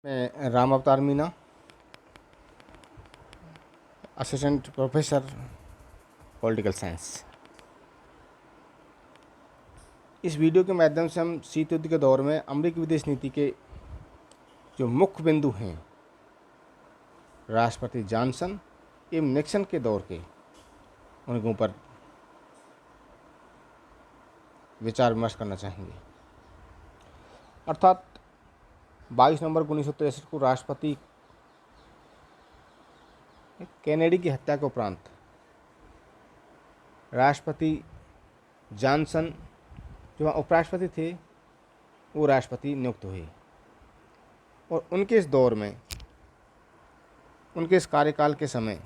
मैं राम अवतार Meena, assistant professor political science. इस वीडियो के माध्यम से हम शीत युद्ध के दौर में अमेरिकी विदेश नीति के जो मुख्य बिंदु हैं, राष्ट्रपति जॉनसन एवं निक्सन के दौर के, उनके ऊपर विचार विमर्श करना चाहेंगे। अर्थात 22 नवंबर 1963 को राष्ट्रपति कैनेडी की हत्या के उपरांत राष्ट्रपति जॉनसन जो वहाँ उपराष्ट्रपति थे, वो राष्ट्रपति नियुक्त हुए और उनके इस दौर में, उनके इस कार्यकाल के समय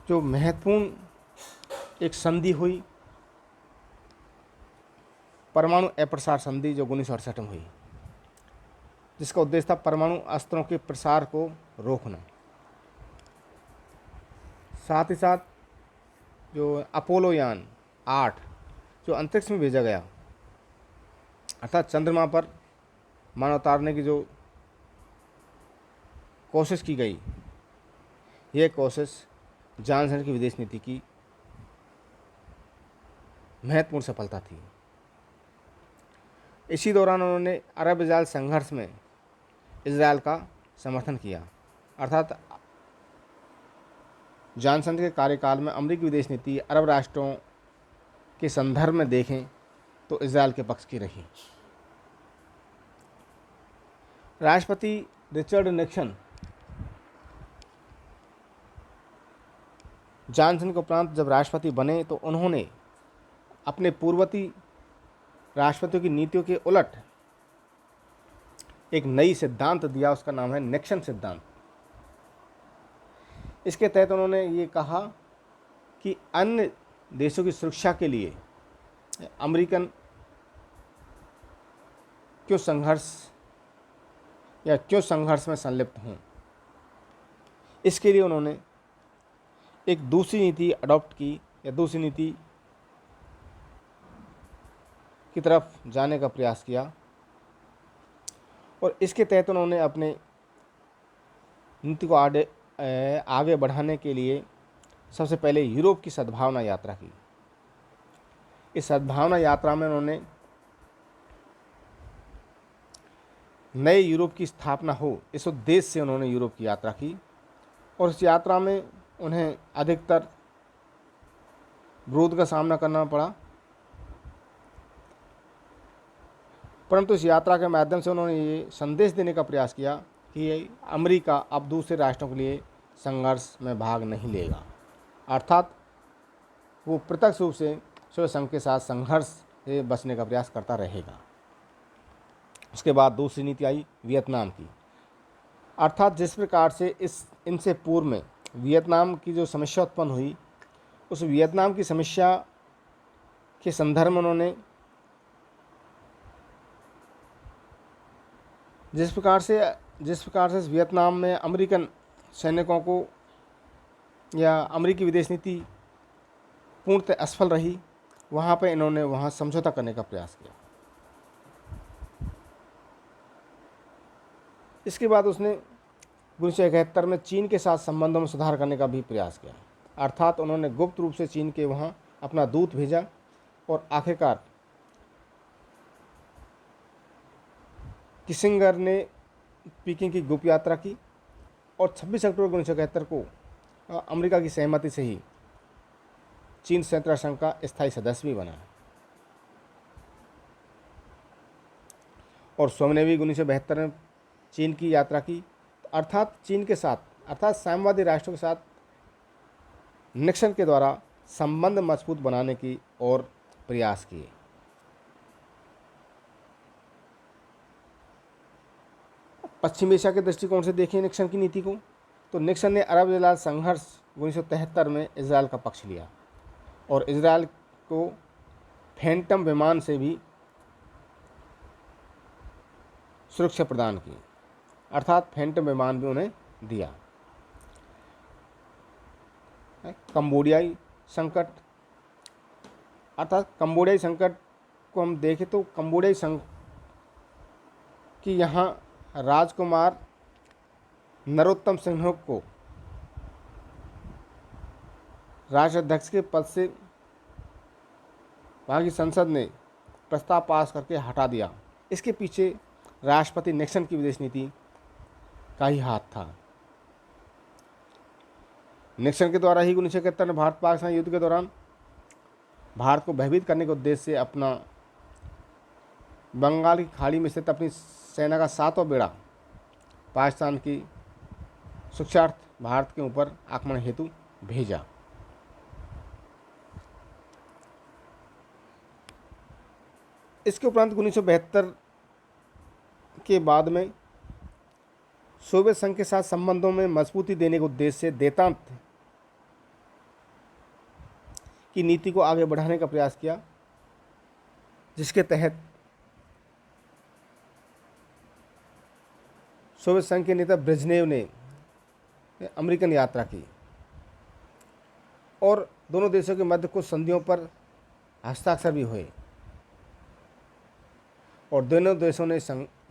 जो महत्वपूर्ण एक संधि हुई, परमाणु अप्रसार संधि, जो 1968 में हुई, जिसका उद्देश्य था परमाणु अस्त्रों के प्रसार को रोकना। साथ ही साथ जो अपोलो यान 8 जो अंतरिक्ष में भेजा गया, अर्थात चंद्रमा पर मानव उतारने की जो कोशिश की गई, यह कोशिश जॉनसन की विदेश नीति की महत्वपूर्ण सफलता थी। इसी दौरान उन्होंने अरब इजराइल संघर्ष में इजराइल का समर्थन किया। अर्थात जॉनसन के कार्यकाल में अमेरिकी विदेश नीति अरब राष्ट्रों के संदर्भ में देखें तो इजराइल के पक्ष की रही। राष्ट्रपति रिचर्ड निक्सन जॉनसन के उपरांत जब राष्ट्रपति बने तो उन्होंने अपने पूर्ववर्ती राष्ट्रपतियों की नीतियों के उलट एक नई सिद्धांत दिया, उसका नाम है निक्सन सिद्धांत। इसके तहत उन्होंने ये कहा कि अन्य देशों की सुरक्षा के लिए अमेरिकन क्यों संघर्ष में संलिप्त हों। इसके लिए उन्होंने एक दूसरी नीति अडॉप्ट की, या दूसरी नीति की तरफ जाने का प्रयास किया, और इसके तहत उन्होंने अपने नीति को आगे बढ़ाने के लिए सबसे पहले यूरोप की सद्भावना यात्रा की। इस सद्भावना यात्रा में उन्होंने नए यूरोप की स्थापना हो, इस उद्देश्य से उन्होंने यूरोप की यात्रा की, और इस यात्रा में उन्हें अधिकतर विरोध का सामना करना पड़ा, परंतु इस यात्रा के माध्यम से उन्होंने ये संदेश देने का प्रयास किया कि अमेरिका अब दूसरे राष्ट्रों के लिए संघर्ष में भाग नहीं लेगा। अर्थात वो प्रत्यक्ष रूप से सोवियत संघ के साथ संघर्ष से बचने का प्रयास करता रहेगा। उसके बाद दूसरी नीति आई वियतनाम की। अर्थात जिस प्रकार से इनसे पूर्व में वियतनाम की जो समस्या उत्पन्न हुई, उस वियतनाम की समस्या के संदर्भ में उन्होंने जिस प्रकार से वियतनाम में अमेरिकन सैनिकों को या अमेरिकी विदेश नीति पूर्णतः असफल रही, वहाँ पर इन्होंने वहाँ समझौता करने का प्रयास किया। इसके बाद उसने 1971 में चीन के साथ संबंधों में सुधार करने का भी प्रयास किया। अर्थात उन्होंने गुप्त रूप से चीन के वहाँ अपना दूत भेजा, और आखिरकार किसिंगर ने पीकिंग की गुप्त यात्रा की, और 26 अक्टूबर 1971 को अमेरिका की सहमति से ही चीन संयुक्त राष्ट्र संघ का स्थायी सदस्य भी बना, और स्वयं 1972 में चीन की यात्रा की। अर्थात चीन के साथ, अर्थात साम्यवादी राष्ट्रों के साथ निक्सन के द्वारा संबंध मजबूत बनाने की और प्रयास किए। पश्चिम एशिया के दृष्टिकोण से देखें निक्सन की नीति को, तो निक्सन ने अरब इजराइल संघर्ष 1973 में इजराइल का पक्ष लिया, और इजराइल को फैंटम विमान से भी सुरक्षा प्रदान की। अर्थात फैंटम विमान भी उन्हें दिया। कंबोडियाई संकट, अर्थात कंबोडियाई संकट को हम देखें तो कंबोडियाई संघ की यहाँ राजकुमार नरोत्तम सिन्हा को राष्ट्राध्यक्ष के पद से वहाँ की संसद ने प्रस्ताव पास करके हटा दिया। इसके पीछे राष्ट्रपति निक्सन की विदेश नीति का ही हाथ था। निक्सन के द्वारा ही 1971 में भारत पाकिस्तान युद्ध के दौरान भारत को भयभीत करने के उद्देश्य से अपना बंगाल की खाड़ी में स्थित अपनी सेना का 7वां बेड़ा पाकिस्तान की सुरक्षार्थ भारत के ऊपर आक्रमण हेतु भेजा। इसके उपरांत 1972 के बाद में सोवियत संघ के साथ संबंधों में मजबूती देने के उद्देश्य से देतांत की नीति को आगे बढ़ाने का प्रयास किया, जिसके तहत सोवियत संघ के नेता ब्रेजनेव ने अमेरिकन यात्रा की और दोनों देशों के मध्य कुछ संधियों पर हस्ताक्षर भी हुए और दोनों देशों ने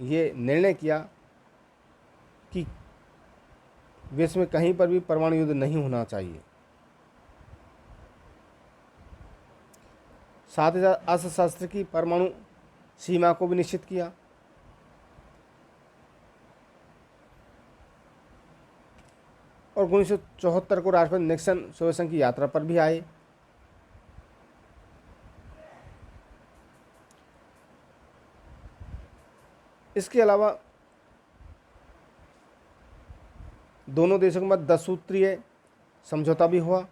ये निर्णय किया कि विश्व में कहीं पर भी परमाणु युद्ध नहीं होना चाहिए। साथ ही साथ अस्त्र शस्त्र की परमाणु सीमा को भी निश्चित किया। और 1974 को राष्ट्रपति निक्सन सोवियत संघ की यात्रा पर भी आए। इसके अलावा दोनों देशों के मध्य 10 सूत्रीय समझौता भी हुआ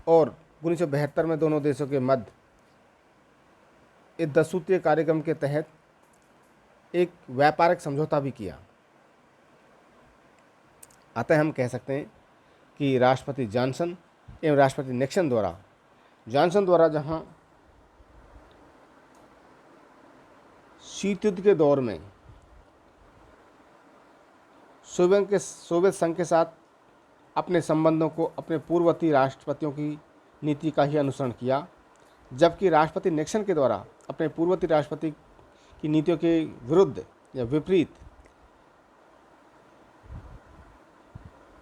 और 1972 में दोनों देशों के मध्य इस 10 सूत्रीय कार्यक्रम के तहत एक व्यापारिक समझौता भी किया। अतः हम कह सकते हैं कि राष्ट्रपति जॉनसन एवं राष्ट्रपति निक्सन द्वारा जहां शीत युद्ध के दौर में सोवियत संघ के साथ अपने संबंधों को अपने पूर्ववर्ती राष्ट्रपतियों की नीति का ही अनुसरण किया, जबकि राष्ट्रपति निक्सन के द्वारा अपने पूर्ववर्ती राष्ट्रपति की नीतियों के विरुद्ध या विपरीत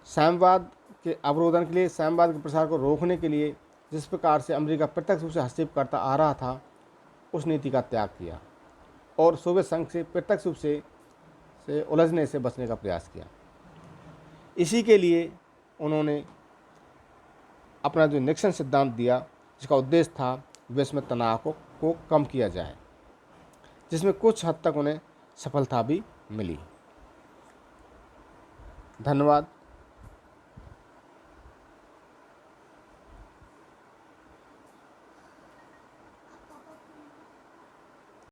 साम्यवाद के अवरोधन के लिए, साम्यवाद के प्रसार को रोकने के लिए जिस प्रकार से अमेरिका प्रत्यक्ष रूप से हस्तक्षेप करता आ रहा था, उस नीति का त्याग किया और सोवियत संघ से प्रत्यक्ष रूप से उलझने से बचने का प्रयास किया। इसी के लिए उन्होंने अपना जो निक्सन सिद्धांत दिया, जिसका उद्देश्य था विश्व में तनाव को कम किया जाए, जिसमें कुछ हद तक उन्हें सफलता भी मिली। धन्यवाद।